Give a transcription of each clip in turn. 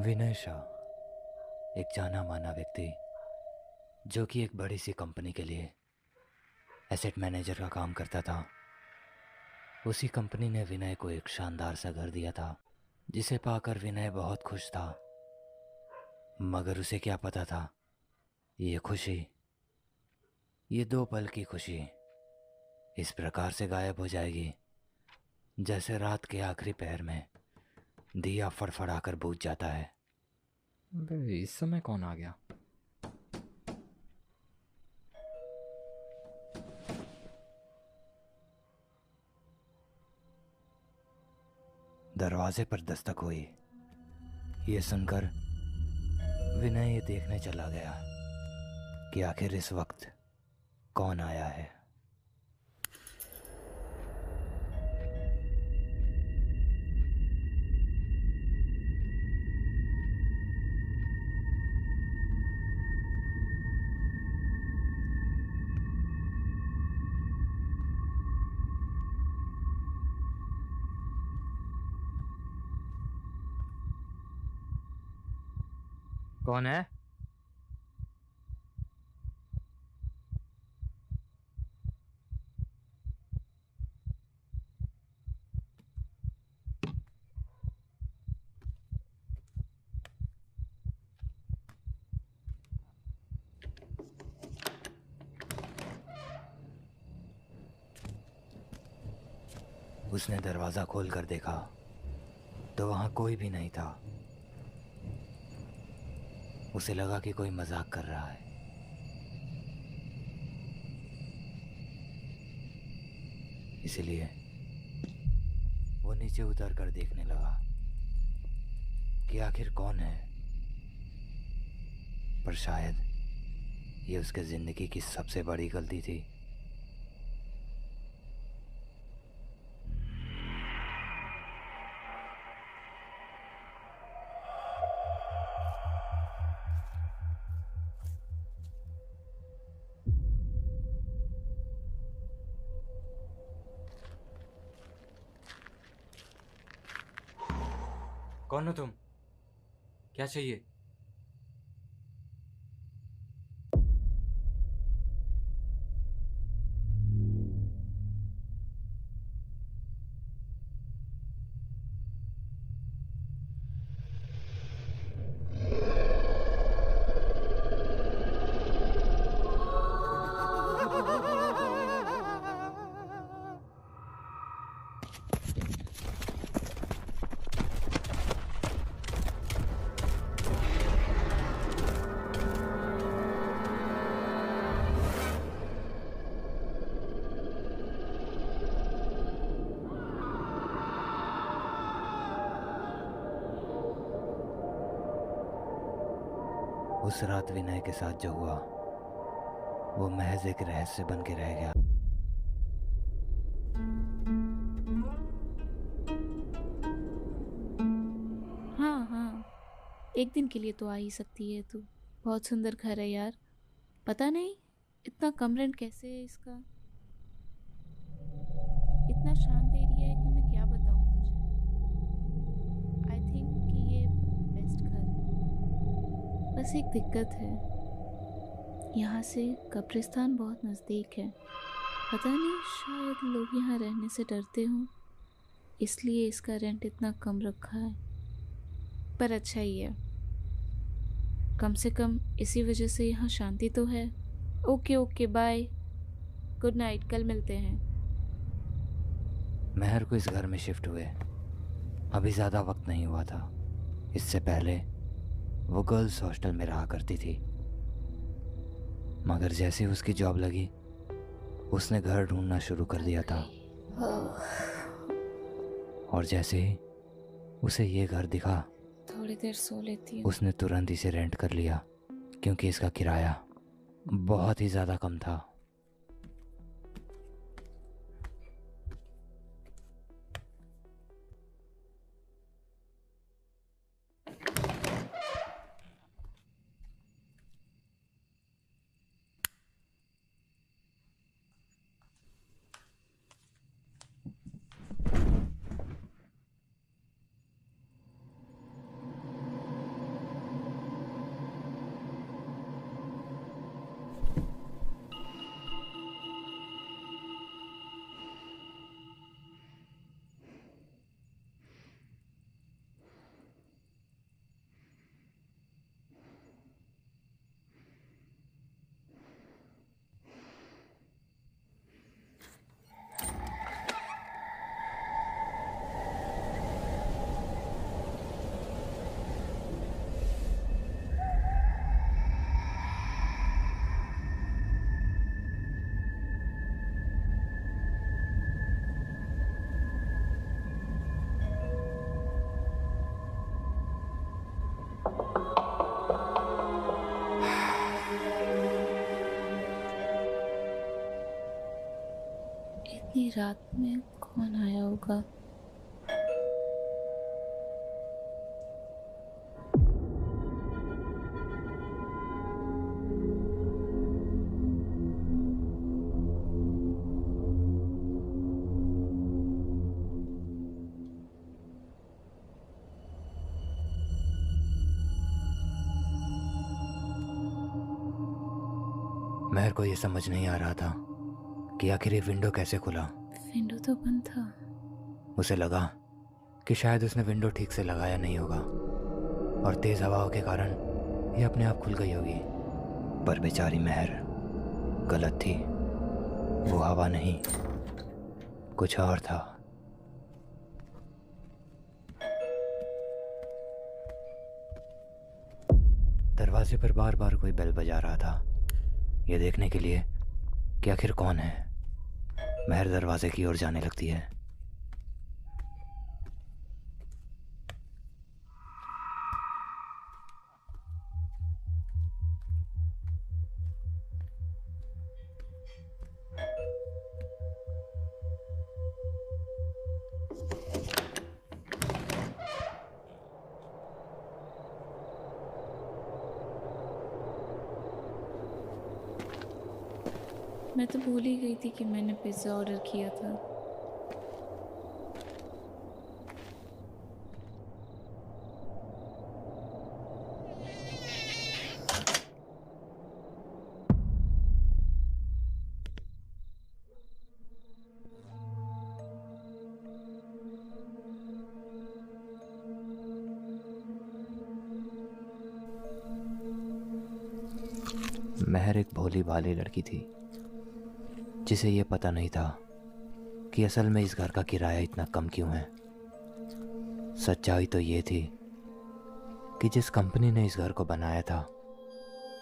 विनय शाह एक जाना माना व्यक्ति जो कि एक बड़ी सी कंपनी के लिए एसेट मैनेजर का काम करता था। उसी कंपनी ने विनय को एक शानदार सा घर दिया था जिसे पाकर विनय बहुत खुश था। मगर उसे क्या पता था, ये खुशी, ये 2 पल की खुशी इस प्रकार से गायब हो जाएगी जैसे रात के आखिरी पहर में दिया फड़फड़ाकर बुझ जाता है। बे, इस समय कौन आ गया? दरवाजे पर दस्तक हुई। ये सुनकर विनय ये देखने चला गया कि आखिर इस वक्त कौन आया है। कौन है? उसने दरवाज़ा खोल कर देखा तो वहां कोई भी नहीं था। उसे लगा कि कोई मजाक कर रहा है, इसलिए वो नीचे उतर कर देखने लगा कि आखिर कौन है। पर शायद ये उसके जिंदगी की सबसे बड़ी गलती थी। कौन हो तुम? क्या चाहिए? उस रात विनय के साथ जो हुआ वो महज एक रहस्य बन के रह गया। हाँ हाँ, एक दिन के लिए तो आ ही सकती है तू। बहुत सुंदर घर है यार। पता नहीं इतना कम रेंट कैसे है इसका। इतना शांत एरिया है कि मैं क्या बताऊं तुझे। आई थिंक कि ये बेस्ट घर है। बस एक दिक्कत है, यहाँ से कब्रिस्तान बहुत नज़दीक है। पता नहीं, शायद लोग यहाँ रहने से डरते हों, इसलिए इसका रेंट इतना कम रखा है। पर अच्छा ही है, कम से कम इसी वजह से यहाँ शांति तो है। Okay okay, bye, good night, कल मिलते हैं। महर को इस घर में शिफ्ट हुए अभी ज़्यादा वक्त नहीं हुआ था। इससे पहले वो गर्ल्स हॉस्टल में रहा करती थी, मगर जैसे ही उसकी जॉब लगी उसने घर ढूंढना शुरू कर दिया था। और जैसे ही उसे ये घर दिखा थोड़ी देर सो लेती हूँ। उसने तुरंत इसे रेंट कर लिया, क्योंकि इसका किराया बहुत ही ज़्यादा कम था। रात में कौन आया होगा? महर को ये समझ नहीं आ रहा था कि आखिर ये विंडो कैसे खुला। विंडो तो बंद था। उसे लगा कि शायद उसने विंडो ठीक से लगाया नहीं होगा और तेज हवाओं के कारण ये अपने आप खुल गई होगी। पर बेचारी महर गलत थी। वो हवा नहीं, कुछ और था। दरवाजे पर बार बार कोई बेल बजा रहा था, ये देखने के लिए कि आखिर कौन है। महर दरवाजे की ओर जाने लगती है। मैं तो भूल ही गई थी कि मैंने पिज़्ज़ा ऑर्डर किया था। महर एक भोली भाली लड़की थी जिसे ये पता नहीं था कि असल में इस घर का किराया इतना कम क्यों है। सच्चाई तो ये थी कि जिस कंपनी ने इस घर को बनाया था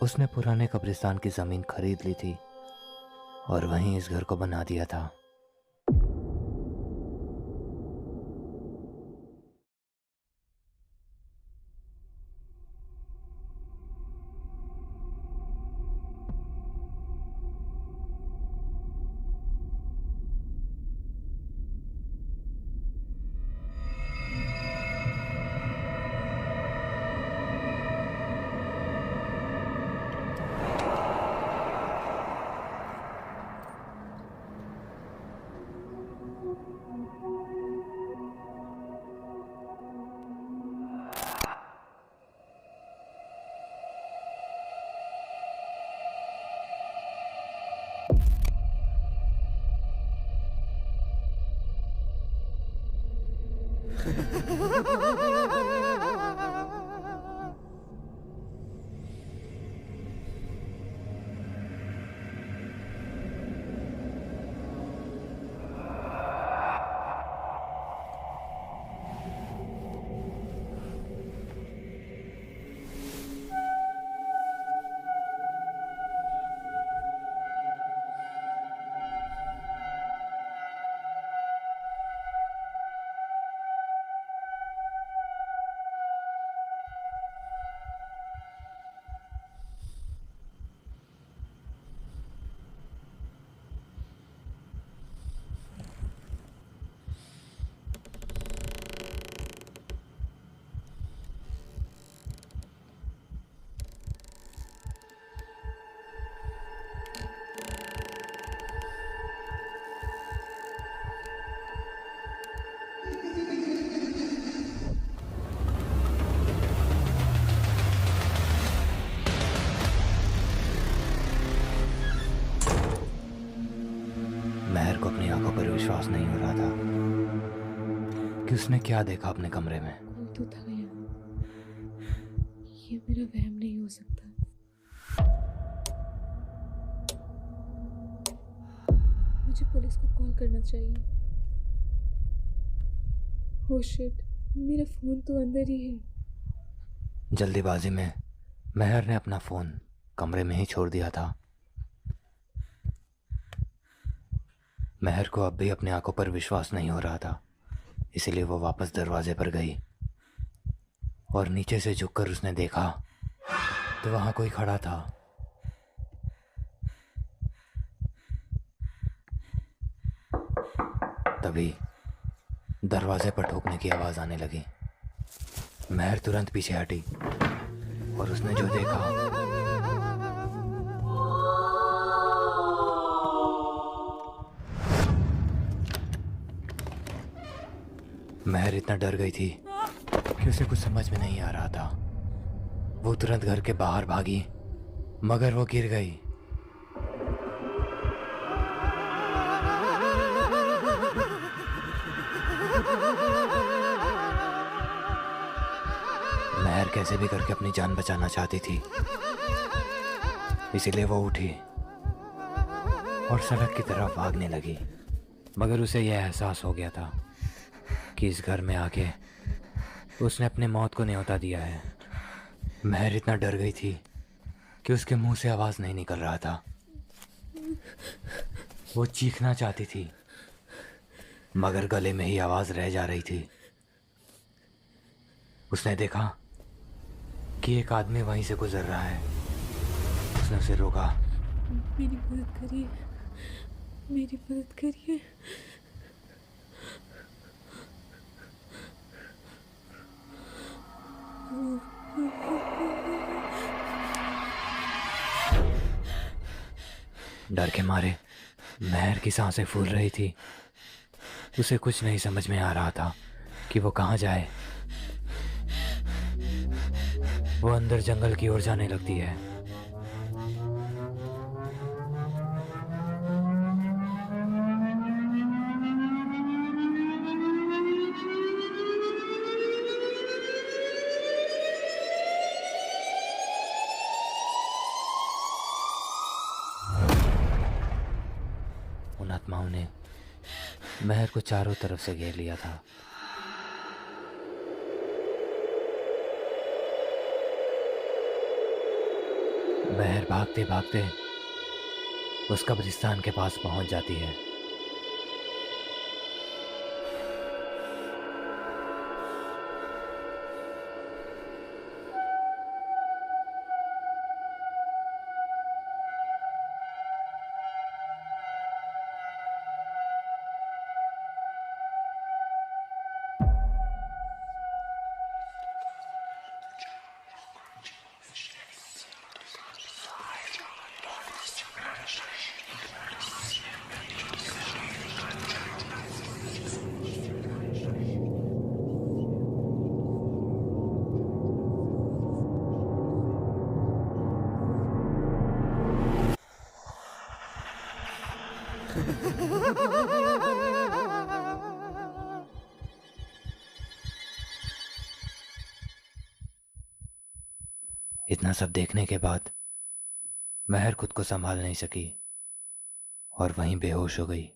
उसने पुराने कब्रिस्तान की ज़मीन खरीद ली थी और वहीं इस घर को बना दिया था। महर को अपनी आंखों पर विश्वास नहीं हो रहा था कि उसने क्या देखा अपने कमरे में। कोई तो था यहाँ। ये मेरा वहम नहीं हो सकता। मुझे पुलिस को कॉल करना चाहिए। ओह शिट, मेरा फोन तो अंदर ही है। जल्दीबाजी में महर ने अपना फोन कमरे में ही छोड़ दिया था। महर को अब भी अपनी आंखों पर विश्वास नहीं हो रहा था, इसलिए वो वापस दरवाजे पर गई और नीचे से झुककर उसने देखा तो वहां कोई खड़ा था। तभी दरवाजे पर ठोकने की आवाज़ आने लगी। महर तुरंत पीछे हटी और उसने जो देखा महर इतना डर गई थी कि उसे कुछ समझ में नहीं आ रहा था। वो तुरंत घर के बाहर भागी, मगर वो गिर गई। महर कैसे भी करके अपनी जान बचाना चाहती थी, इसीलिए वो उठी और सड़क की तरफ भागने लगी। मगर उसे यह एहसास हो गया था कि इस घर में आके उसने अपनी मौत को न्योता दिया है। महर इतना डर गई थी कि उसके मुंह से आवाज़ नहीं निकल रहा था। वो चीखना चाहती थी, मगर गले में ही आवाज़ रह जा रही थी। उसने देखा कि एक आदमी वहीं से गुजर रहा है। उसने उसे रोका। मेरी मदद करिए, मेरी मदद करिए। डर के मारे महर की सांसें फूल रही थी। उसे कुछ नहीं समझ में आ रहा था कि वो कहाँ जाए। वो अंदर जंगल की ओर जाने लगती है। उन आत्माओं ने महर को चारों तरफ से घेर लिया था। महर भागते भागते उस कब्रिस्तान के पास पहुंच जाती है। इतना सब देखने के बाद महर खुद को संभाल नहीं सकी और वहीं बेहोश हो गई।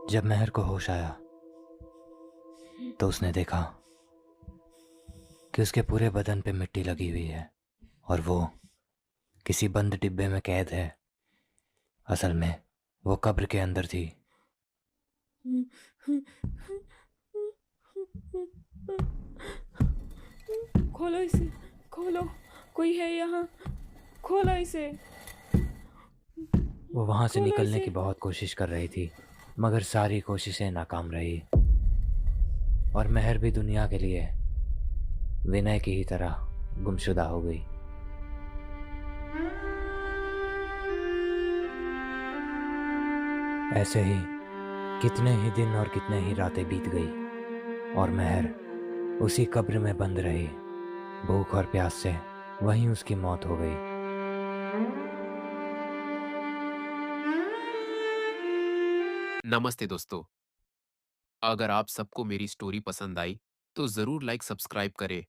जब महर को होश आया तो उसने देखा कि उसके पूरे बदन पे मिट्टी लगी हुई है और वो किसी बंद डिब्बे में कैद है। असल में वो कब्र के अंदर थी। खोलो इसे, खोलो, कोई है यहाँ, खोलो इसे। वो वहां से खोलो निकलने इसे। की बहुत कोशिश कर रही थी, मगर सारी कोशिशें नाकाम रही और महर भी दुनिया के लिए विनय की ही तरह गुमशुदा हो गई। ऐसे ही कितने ही दिन और कितने ही रातें बीत गई और महर उसी कब्र में बंद रही। भूख और प्यास से वहीं उसकी मौत हो गई। नमस्ते दोस्तों। अगर आप सबको मेरी स्टोरी पसंद आई तो ज़रूर लाइक सब्सक्राइब करें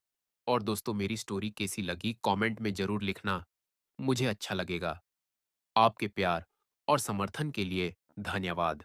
और दोस्तों मेरी स्टोरी कैसी लगी कमेंट में ज़रूर लिखना, मुझे अच्छा लगेगा। आपके प्यार और समर्थन के लिए धन्यवाद।